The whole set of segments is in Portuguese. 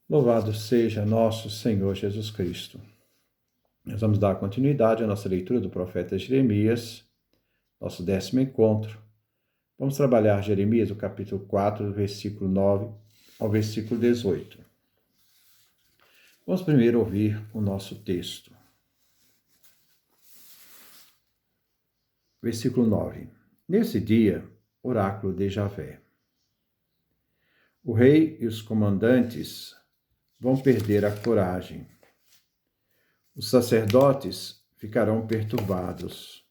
Louvado seja nosso Senhor Jesus Cristo. Nós vamos dar continuidade à nossa leitura do profeta Jeremias, nosso 10º encontro. Vamos trabalhar Jeremias, o capítulo 4, do versículo 9 ao versículo 18. Vamos primeiro ouvir o nosso texto. Versículo 9. Nesse dia, oráculo de Javé. O rei e os comandantes vão perder a coragem. Os sacerdotes ficarão perturbados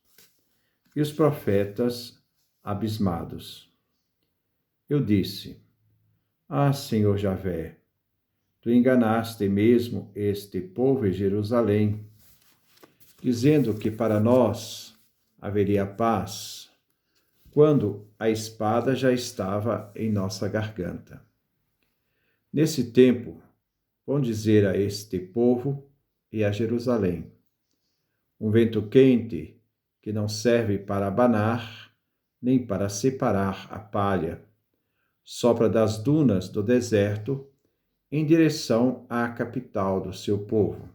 e os profetas abismados. Eu disse: Ah, Senhor Javé, tu enganaste mesmo este povo em Jerusalém, dizendo que para nós haveria paz, quando a espada já estava em nossa garganta. Nesse tempo, vão dizer a este povo e a Jerusalém: um vento quente que não serve para abanar, nem para separar a palha, sopra das dunas do deserto em direção à capital do seu povo.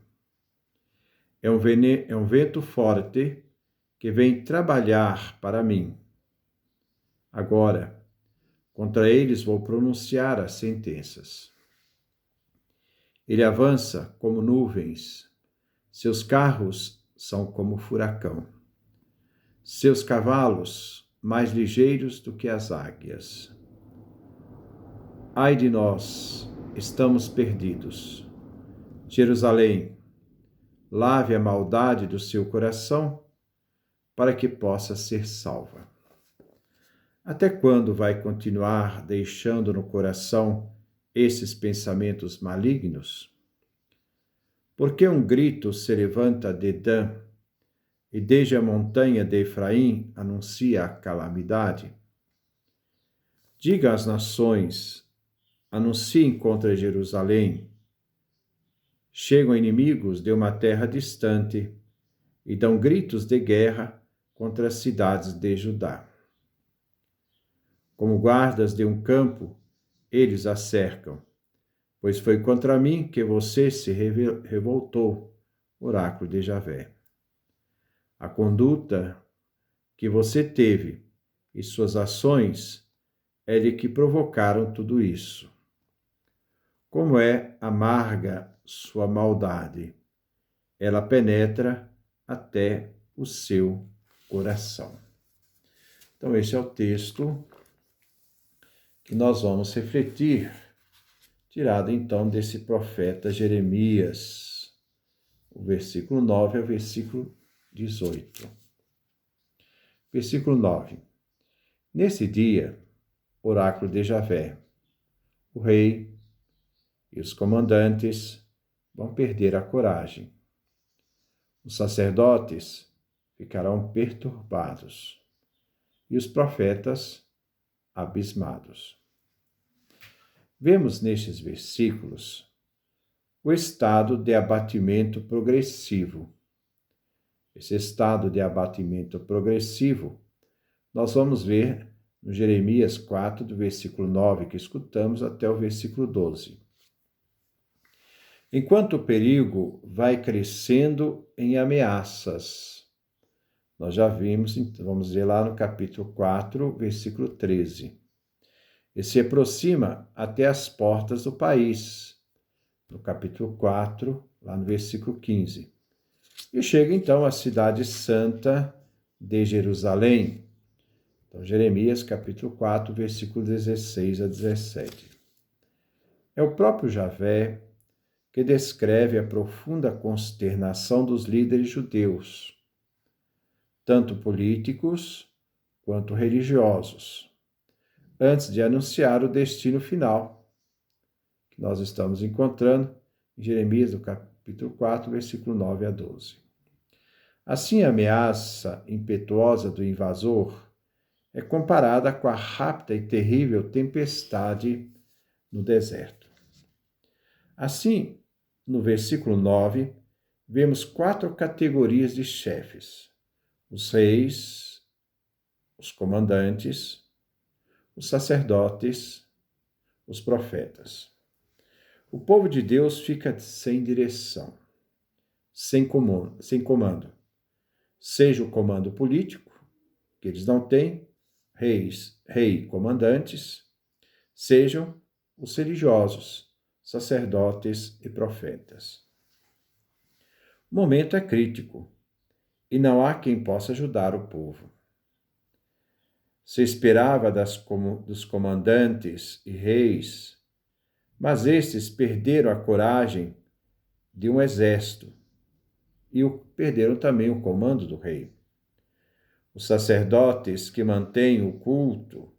É um vento forte que vem trabalhar para mim. Agora, contra eles vou pronunciar as sentenças. Ele avança como nuvens, seus carros são como furacão, seus cavalos mais ligeiros do que as águias. Ai de nós, estamos perdidos. Jerusalém, lave a maldade do seu coração para que possa ser salva. Até quando vai continuar deixando no coração esses pensamentos malignos? Porque um grito se levanta de Dan, e desde a montanha de Efraim anuncia a calamidade? Diga às nações, anunciem contra Jerusalém. Chegam inimigos de uma terra distante e dão gritos de guerra contra as cidades de Judá. Como guardas de um campo, eles a cercam, pois foi contra mim que você se revoltou, oráculo de Javé. A conduta que você teve e suas ações é de que provocaram tudo isso. Como é amarga sua maldade, ela penetra até o seu coração. Então, esse é o texto que nós vamos refletir, tirado então desse profeta Jeremias, o versículo 9 ao versículo 18. Versículo 9. Nesse dia, oráculo de Javé, o rei e os comandantes vão perder a coragem. Os sacerdotes ficarão perturbados e os profetas abismados. Vemos nestes versículos o estado de abatimento progressivo. Esse estado de abatimento progressivo nós vamos ver no Jeremias 4, do versículo 9, que escutamos, até o versículo 12. Enquanto o perigo vai crescendo em ameaças, nós já vimos, vamos ver lá no capítulo 4, versículo 13. E se aproxima até as portas do país, no capítulo 4, lá no versículo 15. E chega então à cidade santa de Jerusalém. Então, Jeremias capítulo 4, versículo 16 a 17. É o próprio Javé que descreve a profunda consternação dos líderes judeus, tanto políticos quanto religiosos, antes de anunciar o destino final, que nós estamos encontrando em Jeremias, do capítulo 4, versículo 9 a 12. Assim, a ameaça impetuosa do invasor é comparada com a rápida e terrível tempestade no deserto. Assim, no versículo 9, vemos 4 categorias de chefes: os reis, os comandantes, os sacerdotes, os profetas. O povo de Deus fica sem direção, sem comando. Seja o comando político, que eles não têm, comandantes, sejam os religiosos, sacerdotes e profetas. O momento é crítico e não há quem possa ajudar o povo. Se esperava dos comandantes e reis, mas estes perderam a coragem de um exército e perderam também o comando do rei. Os sacerdotes que mantêm o culto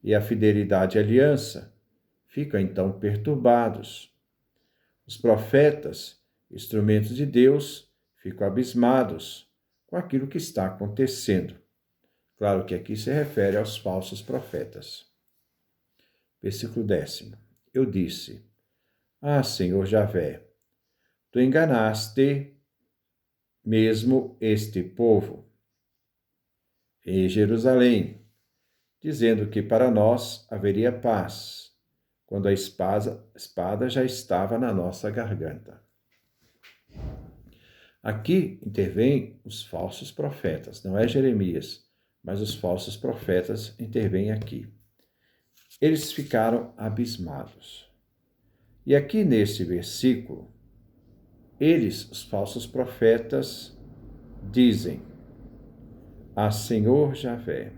e a fidelidade à aliança ficam então perturbados. Os profetas, instrumentos de Deus, ficam abismados com aquilo que está acontecendo. Claro que aqui se refere aos falsos profetas. Versículo 10. Eu disse: Ah, Senhor Javé, tu enganaste mesmo este povo em Jerusalém, dizendo que para nós haveria paz, quando a espada já estava na nossa garganta. Aqui intervêm os falsos profetas, não é Jeremias, mas os falsos profetas intervêm aqui. Eles ficaram abismados. E aqui nesse versículo, os falsos profetas, dizem: Ah, Senhor Javé,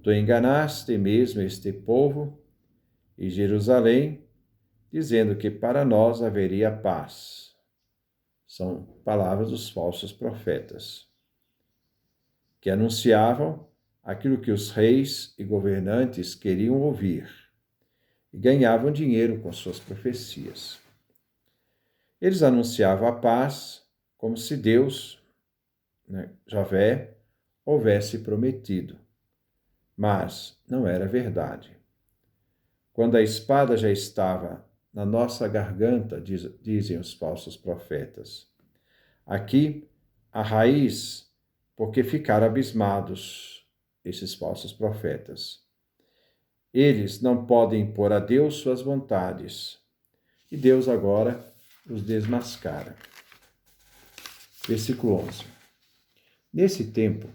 tu enganaste mesmo este povo e Jerusalém, dizendo que para nós haveria paz. São palavras dos falsos profetas, que anunciavam aquilo que os reis e governantes queriam ouvir e ganhavam dinheiro com suas profecias. Eles anunciavam a paz como se Deus, Javé, houvesse prometido, mas não era verdade. Quando a espada já estava na nossa garganta, dizem os falsos profetas. Aqui, a raiz, porque ficaram abismados, esses falsos profetas. Eles não podem impor a Deus suas vontades, e Deus agora os desmascara. Versículo 11. Nesse tempo,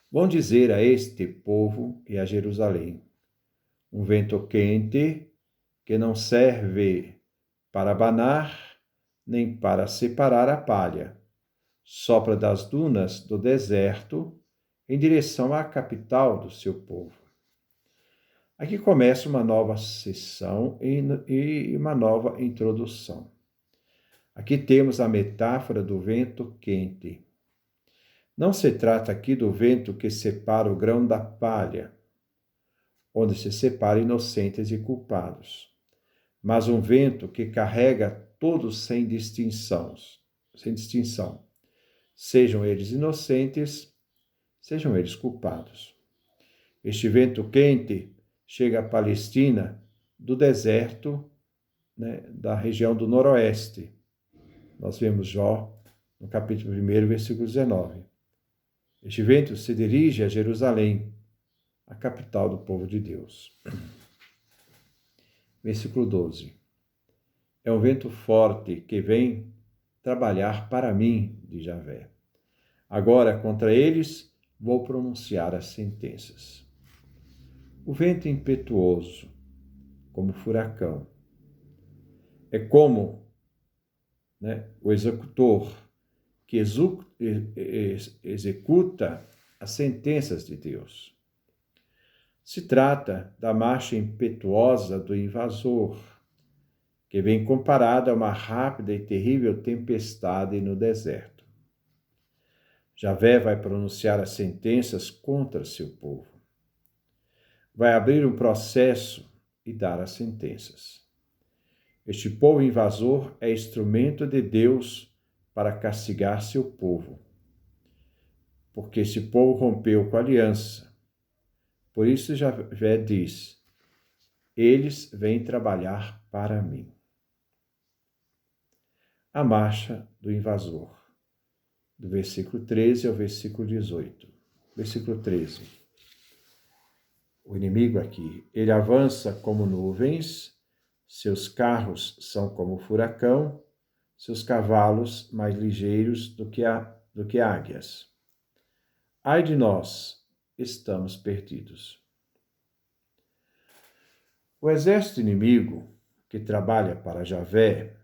vão dizer a este povo e a Jerusalém: um vento quente que não serve para abanar nem para separar a palha, sopra das dunas do deserto em direção à capital do seu povo. Aqui começa uma nova sessão e uma nova introdução. Aqui temos a metáfora do vento quente. Não se trata aqui do vento que separa o grão da palha, onde se separa inocentes e culpados, mas um vento que carrega todos sem distinção, sejam eles inocentes, sejam eles culpados. Este vento quente chega à Palestina do deserto, da região do noroeste. Nós vemos Jó no capítulo 1, versículo 19. Este vento se dirige a Jerusalém, a capital do povo de Deus. Versículo 12. É um vento forte que vem trabalhar para mim, diz Javé. Agora, contra eles, vou pronunciar as sentenças. O vento impetuoso, como furacão, é como o executor que executa as sentenças de Deus. Se trata da marcha impetuosa do invasor, que vem comparada a uma rápida e terrível tempestade no deserto. Javé vai pronunciar as sentenças contra seu povo. Vai abrir um processo e dar as sentenças. Este povo invasor é instrumento de Deus para castigar seu povo, porque esse povo rompeu com a aliança. Por isso Javé diz: eles vêm trabalhar para mim. A marcha do invasor, do versículo 13 ao versículo 18. Versículo 13. O inimigo aqui, ele avança como nuvens, Seus carros são como o furacão, seus cavalos mais ligeiros do que águias. Ai de nós, estamos perdidos. O exército inimigo, que trabalha para Javé,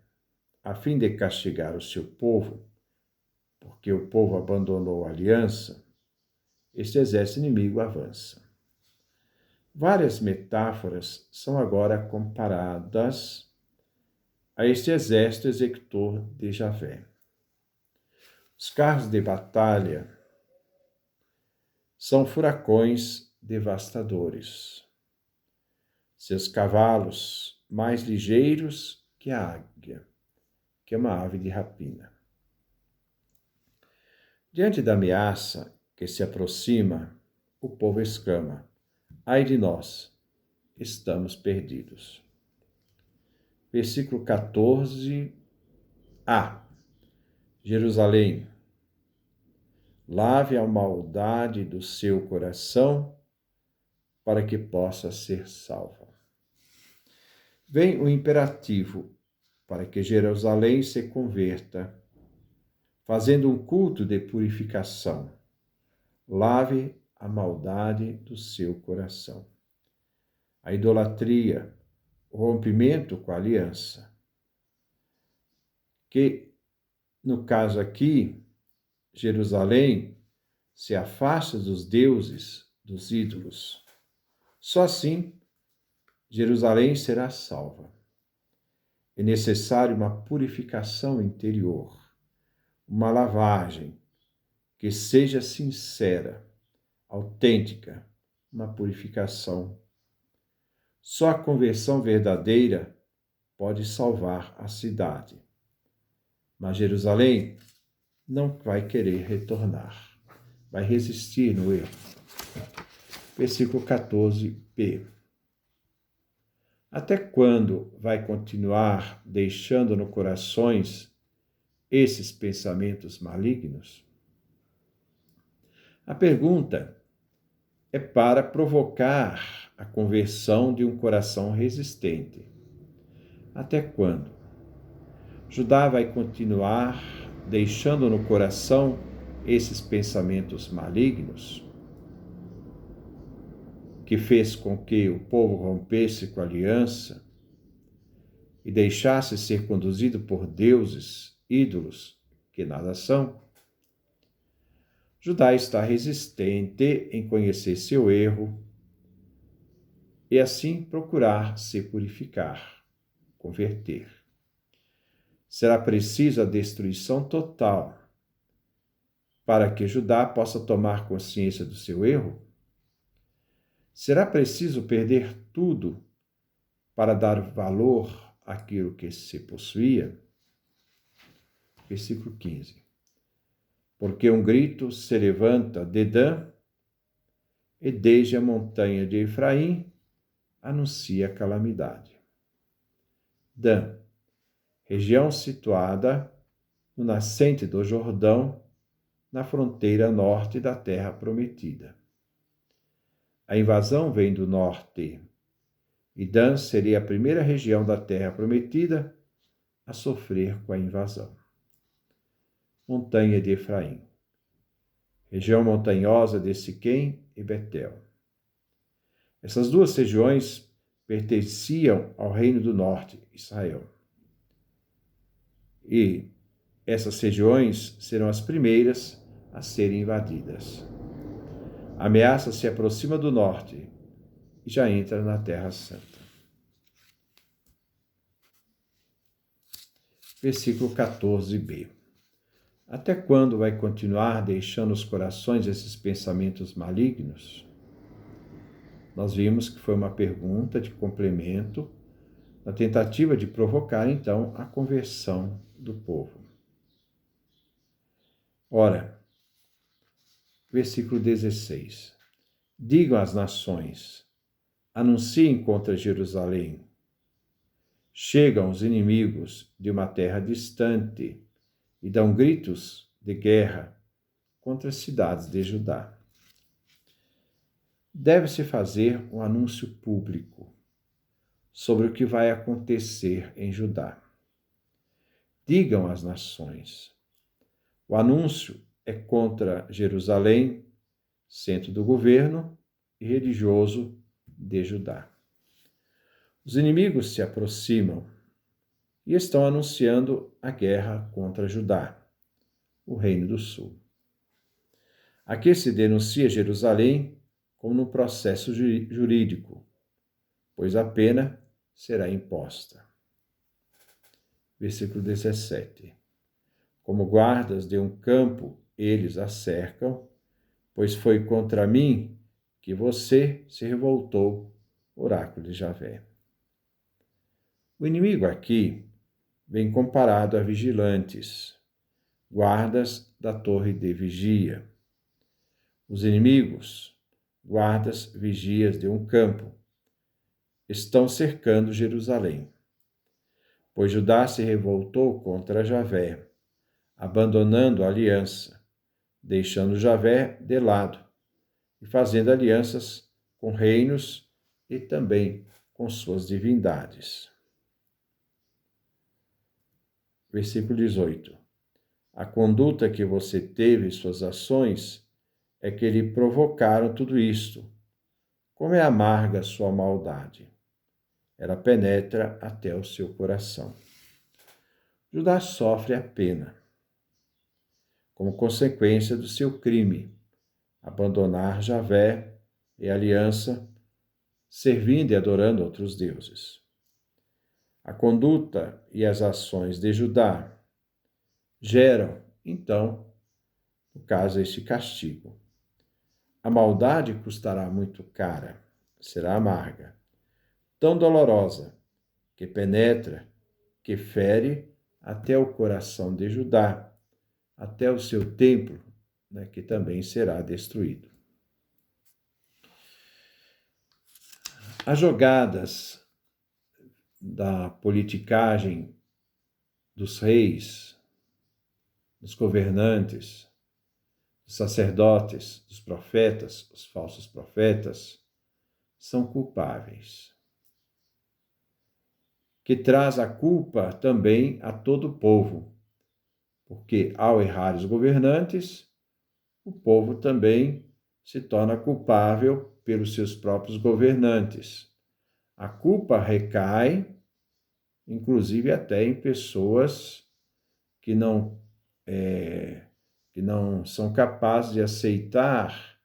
a fim de castigar o seu povo, porque o povo abandonou a aliança, este exército inimigo avança. Várias metáforas são agora comparadas a este exército executor de Javé. Os carros de batalha são furacões devastadores. Seus cavalos mais ligeiros que a águia, que é uma ave de rapina. Diante da ameaça que se aproxima, o povo exclama: ai de nós, estamos perdidos. Versículo 14a. Jerusalém, lave a maldade do seu coração para que possa ser salva. Vem o imperativo para que Jerusalém se converta, fazendo um culto de purificação. Lave a maldade do seu coração. A idolatria, o rompimento com a aliança, que, no caso aqui, Jerusalém se afasta dos deuses, dos ídolos. Só assim, Jerusalém será salva. É necessário uma purificação interior, uma lavagem que seja sincera, autêntica, uma purificação. Só a conversão verdadeira pode salvar a cidade. Mas Jerusalém não vai querer retornar, vai resistir no erro. Versículo 14b. Até quando vai continuar deixando no corações esses pensamentos malignos? A pergunta é para provocar a conversão de um coração resistente. Até quando? Judá vai continuar deixando no coração esses pensamentos malignos, que fez com que o povo rompesse com a aliança e deixasse ser conduzido por deuses, ídolos, que nada são. Judá está resistente em conhecer seu erro e assim procurar se purificar, converter. Será preciso a destruição total para que Judá possa tomar consciência do seu erro? Será preciso perder tudo para dar valor àquilo que se possuía? Versículo 15. Porque um grito se levanta de Dan, e desde a montanha de Efraim anuncia a calamidade. Dan, região situada no nascente do Jordão, na fronteira norte da Terra Prometida. A invasão vem do norte, e Dan seria a primeira região da Terra Prometida a sofrer com a invasão. Montanha de Efraim, região montanhosa de Siquém e Betel. Essas duas regiões pertenciam ao Reino do Norte, Israel. E essas regiões serão as primeiras a serem invadidas. A ameaça se aproxima do norte e já entra na Terra Santa. Versículo 14b. Até quando vai continuar deixando os corações esses pensamentos malignos? Nós vimos que foi uma pergunta de complemento, na tentativa de provocar, então, a conversão do povo. Ora, versículo 16. Digam às nações, anunciem contra Jerusalém. Chegam os inimigos de uma terra distante e dão gritos de guerra contra as cidades de Judá. Deve-se fazer um anúncio público. sobre o que vai acontecer em Judá. Digam às nações. O anúncio é contra Jerusalém, centro do governo e religioso de Judá. Os inimigos se aproximam e estão anunciando a guerra contra Judá, o Reino do Sul. Aqui se denuncia Jerusalém como no processo jurídico, pois a pena será imposta. Versículo 17. Como guardas de um campo, eles a cercam, pois foi contra mim que você se revoltou, oráculo de Javé. O inimigo aqui vem comparado a vigilantes, guardas da torre de vigia. Os inimigos, guardas, vigias de um campo, estão cercando Jerusalém, pois Judá se revoltou contra Javé, abandonando a aliança, deixando Javé de lado e fazendo alianças com reinos e também com suas divindades. Versículo 18. A conduta que você teve, suas ações, é que lhe provocaram tudo isto. Como é amarga a sua maldade. Ela penetra até o seu coração. Judá sofre a pena, como consequência do seu crime, abandonar Javé e a aliança, servindo e adorando outros deuses. A conduta e as ações de Judá geram, então, no caso, este castigo. A maldade custará muito cara, será amarga, tão dolorosa, que penetra, que fere até o coração de Judá, até o seu templo, que também será destruído. As jogadas da politicagem dos reis, dos governantes, dos sacerdotes, dos profetas, os falsos profetas, são culpáveis. Que traz a culpa também a todo o povo, porque ao errar os governantes, o povo também se torna culpável pelos seus próprios governantes. A culpa recai, inclusive até em pessoas que não são capazes de aceitar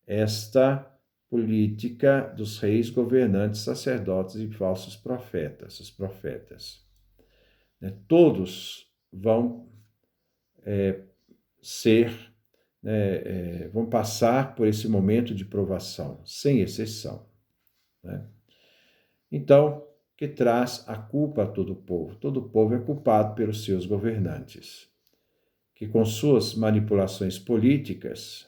esta política dos reis, governantes, sacerdotes e falsos profetas, os profetas. Todos vão vão passar por esse momento de provação, sem exceção. Então, que traz a culpa a todo o povo. Todo o povo é culpado pelos seus governantes, que com suas manipulações políticas,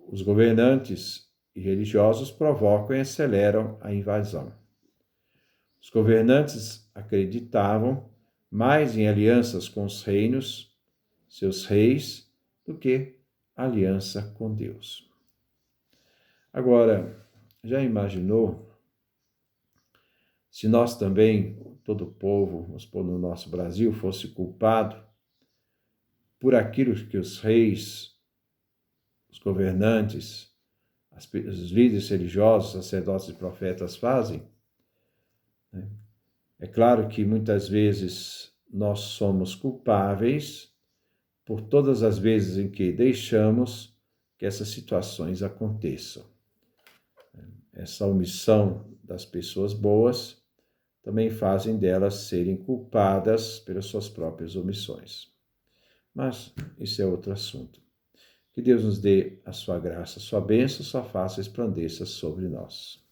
os governantes e religiosos provocam e aceleram a invasão. Os governantes acreditavam mais em alianças com os reinos, seus reis, do que aliança com Deus. Agora, já imaginou se nós também, todo o povo, vamos supor, no nosso Brasil, fosse culpado por aquilo que os reis, os governantes, os líderes religiosos, sacerdotes e profetas fazem? É claro que muitas vezes nós somos culpáveis por todas as vezes em que deixamos que essas situações aconteçam. Essa omissão das pessoas boas também fazem delas serem culpadas pelas suas próprias omissões. Mas isso é outro assunto. Que Deus nos dê a sua graça, a sua bênção, sua face resplandeça sobre nós.